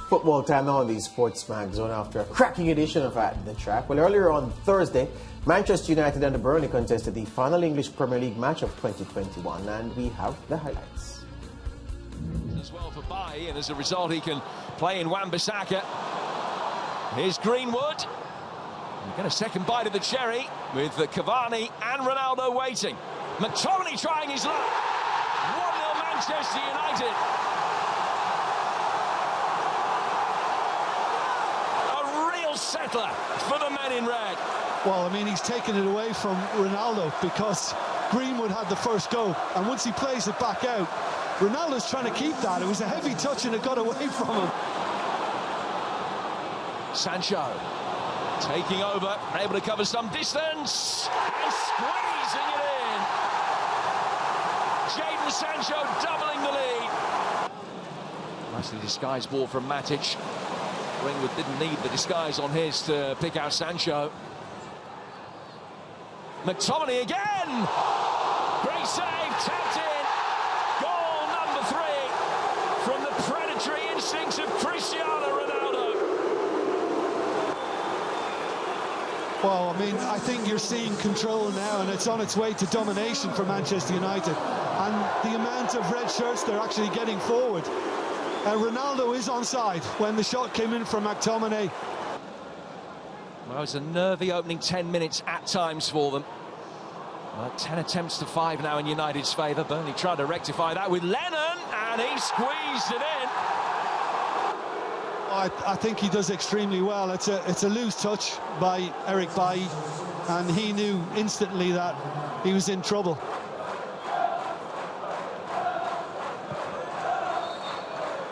Football time now on the SportsMax Zone after a cracking edition of At the Track. Well, earlier on Thursday, Manchester United and Burnley contested the final English Premier League match of 2021, and we have the highlights. As well for Bailly, and as a result he can play in Wan-Bissaka. Here's Greenwood. We get a second bite of the cherry with Cavani and Ronaldo waiting. McTominay trying his luck. 1-0 Manchester United. A real settler for the men in red. Well, I mean, he's taken it away from Ronaldo because Greenwood had the first go, and once he plays it back out, Ronaldo's trying to keep that. It was a heavy touch and it got away from him. Sancho taking over, able to cover some distance and squeezing it in. Jadon Sancho doubling the lead. Nicely disguised ball from Matic. Greenwood didn't need the disguise on his to pick out Sancho. McTominay again. Great save, tapped in. Goal number 3 from the predatory instincts of Cristiano Ronaldo. Well, I mean, I think you're seeing control now, and it's on its way to domination for Manchester United. And the amount of red shirts they're actually getting forward. Ronaldo is onside when the shot came in from McTominay. Well, it's a nervy opening 10 minutes at times for them. 10 attempts to 5 now in United's favour. Burnley tried to rectify that with Lennon, and he squeezed it in. I think he does extremely well. It's a loose touch by Eric Bailly, and he knew instantly that he was in trouble.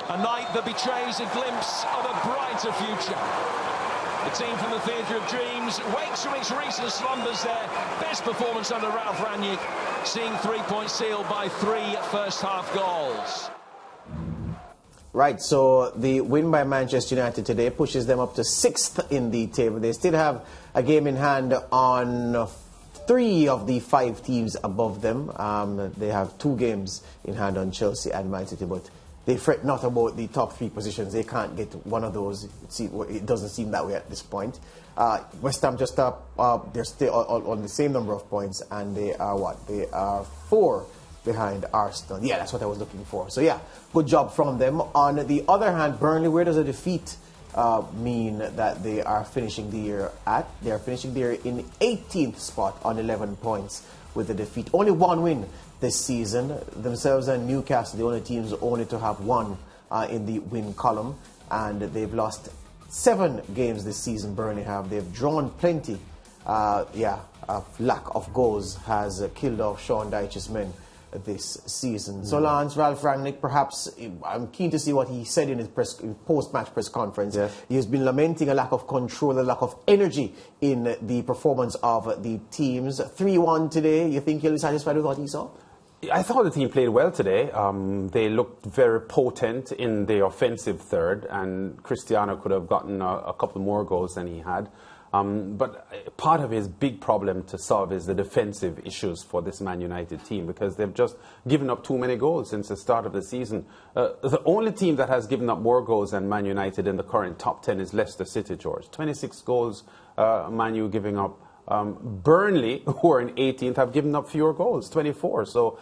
A night that betrays a glimpse of a brighter future. The team from the Theatre of Dreams wakes from its recent slumbers there. Best performance under Ralph Rangnick, seeing 3 points sealed by 3 first-half goals. Right, so the win by Manchester United today pushes them up to 6th in the table. They still have a game in hand on 3 of the 5 teams above them. They have 2 games in hand on Chelsea and Man City, but they fret not about the top 3 positions. They can't get one of those. It doesn't seem that way at this point. West Ham just up. They're still on the same number of points, and they are what? They are 4 behind Arsenal. Yeah, that's what I was looking for. So yeah, good job from them. On the other hand, Burnley, where does a defeat mean that they are finishing the year at? They are finishing the year in 18th spot on 11 points with the defeat. Only 1 win this season. Themselves and Newcastle, the only teams only to have 1 in the win column, and they've lost 7 games this season. Burnley have. They've drawn plenty. Lack of goals has killed off Sean Dyche's men this season. So Lance, Ralph Rangnick, perhaps, I'm keen to see what he said in his post-match press conference. Yeah. He has been lamenting a lack of control, a lack of energy in the performance of the teams. 3-1 today. You think he'll be satisfied with what he saw? I thought the team played well today. They looked very potent in the offensive third, and Cristiano could have gotten a couple more goals than he had. But part of his big problem to solve is the defensive issues for this Man United team, because they've just given up too many goals since the start of the season. The only team that has given up more goals than Man United in the current top 10 is Leicester City, George. 26 goals, Man U giving up. Burnley, who are in 18th, have given up fewer goals, 24. So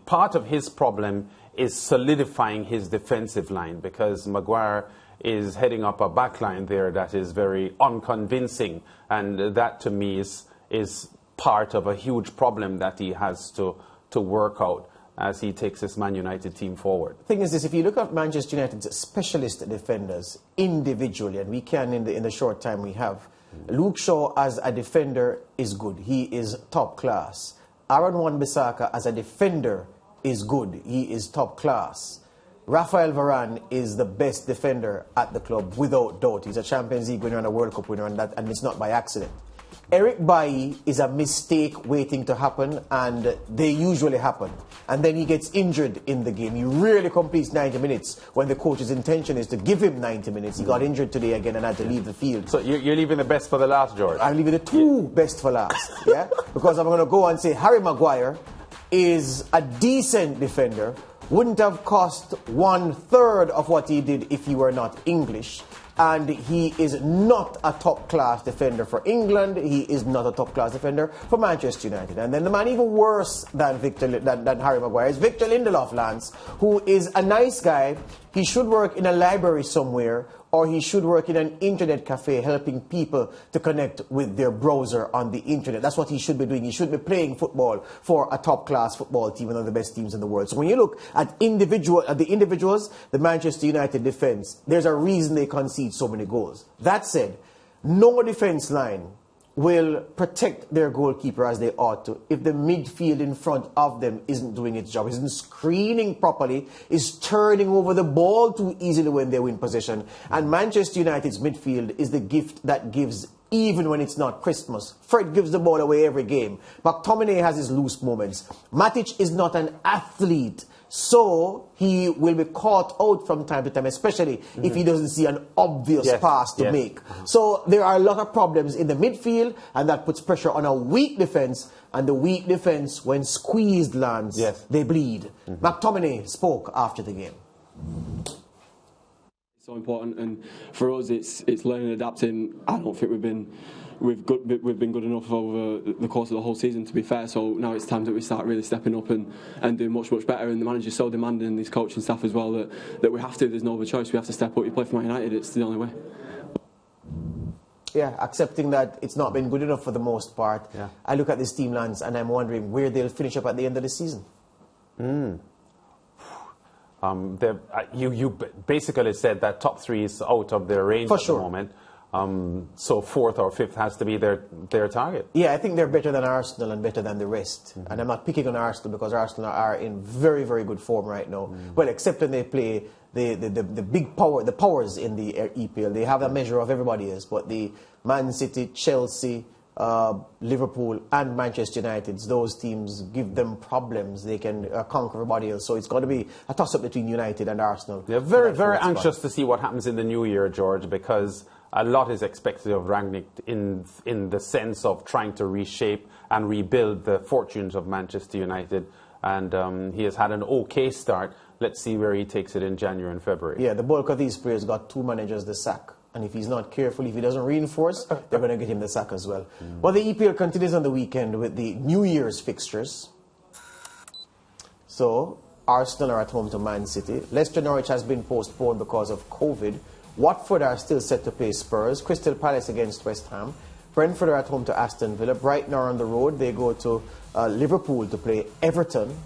part of his problem is solidifying his defensive line, because Maguire is heading up a back line there that is very unconvincing, and that to me is part of a huge problem that he has to work out as he takes his Man United team forward. The thing is this, if you look at Manchester United's specialist defenders individually, and we can in the short time we have, Luke Shaw as a defender is good. He is top class. Aaron Wan-Bissaka as a defender is good. He is top class. Rafael Varane is the best defender at the club, without doubt. He's a Champions League winner and a World Cup winner, and it's not by accident. Eric Bailly is a mistake waiting to happen, and they usually happen. And then he gets injured in the game. He rarely completes 90 minutes when the coach's intention is to give him 90 minutes. He got injured today again and had to leave the field. So you're leaving the best for the last, George? I'm leaving the 2 best for last, yeah? Because I'm going to go and say Harry Maguire is a decent defender wouldn't have cost 1/3 of what he did if he were not English. And he is not a top-class defender for England. He is not a top-class defender for Manchester United. And then the man even worse than Harry Maguire is Victor Lindelof, Lance, who is a nice guy. He should work in a library somewhere, or he should work in an internet cafe helping people to connect with their browser on the internet. That's what he should be doing. He should be playing football for a top-class football team, one of the best teams in the world. So when you look at the individuals, the Manchester United defence, there's a reason they concede so many goals. That said, no defence line will protect their goalkeeper as they ought to if the midfield in front of them isn't doing its job, isn't screening properly, is turning over the ball too easily when they win possession. And Manchester United's midfield is the gift that gives even when it's not Christmas. Fred gives the ball away every game. McTominay has his loose moments. Matic is not an athlete, so he will be caught out from time to time, especially if he doesn't see an obvious pass to make. So there are a lot of problems in the midfield, and that puts pressure on a weak defence. And the weak defence, when squeezed, lands, they bleed. McTominay spoke after the game. So important, and for us it's learning and adapting. I don't think we've been good enough over the course of the whole season, to be fair. So now it's time that we start really stepping up and doing much better. And the manager's so demanding, and his coaching staff as well, that we have to. There's no other choice. We have to step up. You play for Man United. It's the only way. Yeah, accepting that it's not been good enough for the most part. Yeah. I look at this team, Lance, and I'm wondering where they'll finish up at the end of the season. You basically said that top three is out of their range at the moment. So fourth or fifth has to be their target. Yeah, I think they're better than Arsenal and better than the rest. And I'm not picking on Arsenal because Arsenal are in very, very good form right now. Well, except when they play the big power, the powers in the EPL. They have a measure of everybody else. But the Man City, Chelsea, Liverpool and Manchester United, those teams give them problems. They can conquer everybody else. So it's going to be a toss-up between United and Arsenal. They're very, very anxious to see what happens in the new year, George, because a lot is expected of Rangnick in the sense of trying to reshape and rebuild the fortunes of Manchester United. And he has had an okay start. Let's see where he takes it in January and February. Yeah, the bulk of these players got two managers the sack. And if he's not careful, if he doesn't reinforce, they're going to get him the sack as well. Well, the EPL continues on the weekend with the New Year's fixtures. So, Arsenal are at home to Man City. Leicester Norwich has been postponed because of COVID. Watford are still set to play Spurs. Crystal Palace against West Ham. Brentford are at home to Aston Villa. Brighton are on the road. They go to Liverpool to play Everton.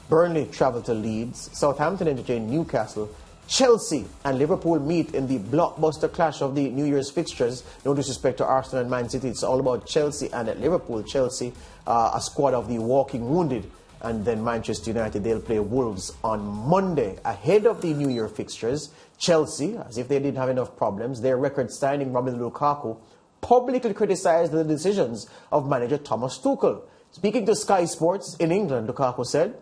Burnley travel to Leeds. Southampton entertain Newcastle. Chelsea and Liverpool meet in the blockbuster clash of the New Year's fixtures. No disrespect to Arsenal and Man City. It's all about Chelsea and at Liverpool. Chelsea, a squad of the walking wounded. And then Manchester United, they'll play Wolves on Monday. Ahead of the New Year fixtures, Chelsea, as if they didn't have enough problems, their record signing Romelu Lukaku publicly criticised the decisions of manager Thomas Tuchel. Speaking to Sky Sports in England, Lukaku said,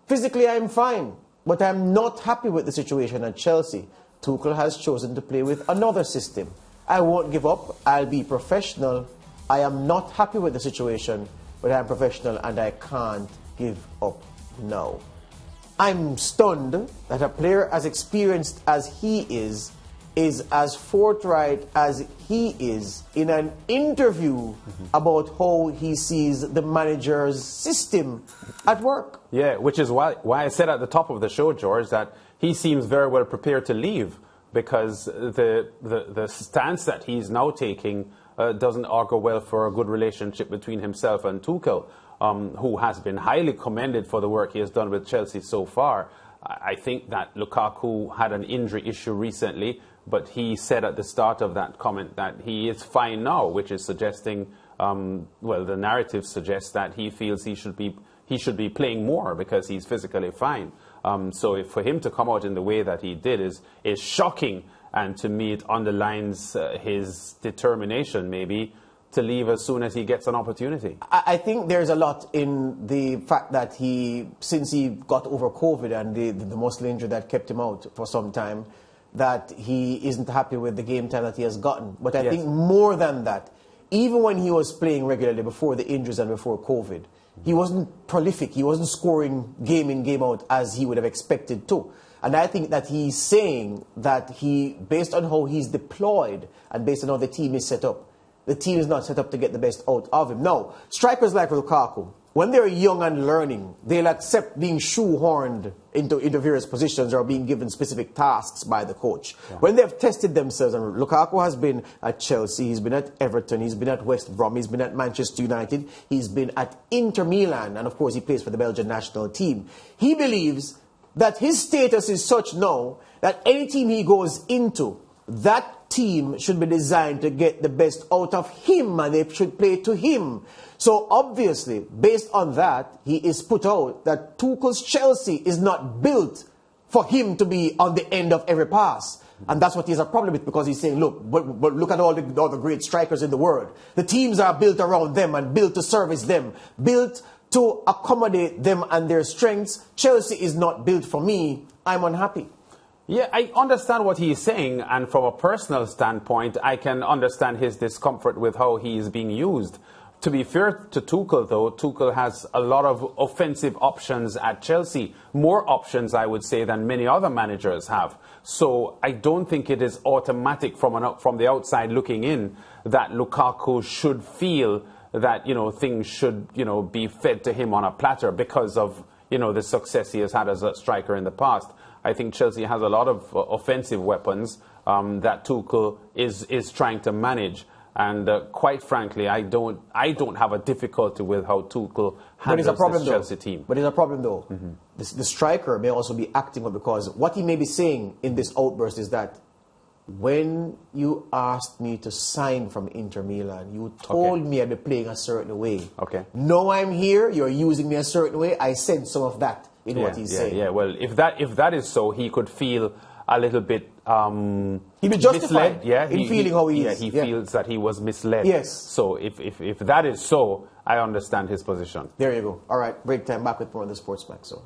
"Physically, I'm fine, but I'm not happy with the situation at Chelsea. Tuchel has chosen to play with another system. I won't give up. I'll be professional. I am not happy with the situation, but I'm professional and I can't give up now." I'm stunned that a player as experienced as he is as forthright as he is in an interview about how he sees the manager's system at work. Yeah, which is why I said at the top of the show, George, that he seems very well prepared to leave, because the stance that he's now taking doesn't augur well for a good relationship between himself and Tuchel, who has been highly commended for the work he has done with Chelsea so far. I think that Lukaku had an injury issue recently, but he said at the start of that comment that he is fine now, which is suggesting, well, the narrative suggests that he feels he should be playing more because he's physically fine. So for him to come out in the way that he did is shocking, and to me it underlines his determination maybe to leave as soon as he gets an opportunity. I think there's a lot in the fact that since he got over COVID and the muscle injury that kept him out for some time, that he isn't happy with the game time that he has gotten. But I think more than that, even when he was playing regularly before the injuries and before COVID, he wasn't prolific. He wasn't scoring game in, game out as he would have expected to. And I think that he's saying that based on how he's deployed and based on how the team is set up, the team is not set up to get the best out of him. Now, strikers like Lukaku, when they're young and learning, they'll accept being shoehorned into various positions or being given specific tasks by the coach. Yeah. When they've tested themselves, and Lukaku has been at Chelsea, he's been at Everton, he's been at West Brom, he's been at Manchester United, he's been at Inter Milan, and of course he plays for the Belgian national team. He believes that his status is such now that any team he goes into, that team should be designed to get the best out of him and they should play to him. So obviously, based on that, he is put out that Tuchel's Chelsea is not built for him to be on the end of every pass. And that's what he has a problem with, because he's saying, look, but look at all the great strikers in the world. The teams are built around them and built to service them, built to accommodate them and their strengths. Chelsea is not built for me. I'm unhappy. Yeah, I understand what he is saying, and from a personal standpoint, I can understand his discomfort with how he is being used. To be fair to Tuchel, though, Tuchel has a lot of offensive options at Chelsea. More options, I would say, than many other managers have. So I don't think it is automatic from the outside looking in that Lukaku should feel that, things should, be fed to him on a platter because of, the success he has had as a striker in the past. I think Chelsea has a lot of offensive weapons that Tuchel is trying to manage. And quite frankly, I don't have a difficulty with how Tuchel handles this Chelsea team. But there's a problem, though. Mm-hmm. The striker may also be acting up, because what he may be saying in this outburst is that when you asked me to sign from Inter Milan, you told me I'd be playing a certain way. Okay. Now I'm here, you're using me a certain way. I sense some of that in what he's saying. Yeah, well, if that is so, he could feel a little bit he'd be justified in feeling how he is. He feels that he was misled. Yes. So if that is so, I understand his position. There you go. All right, break time. Back with more on the SportsMax Zone.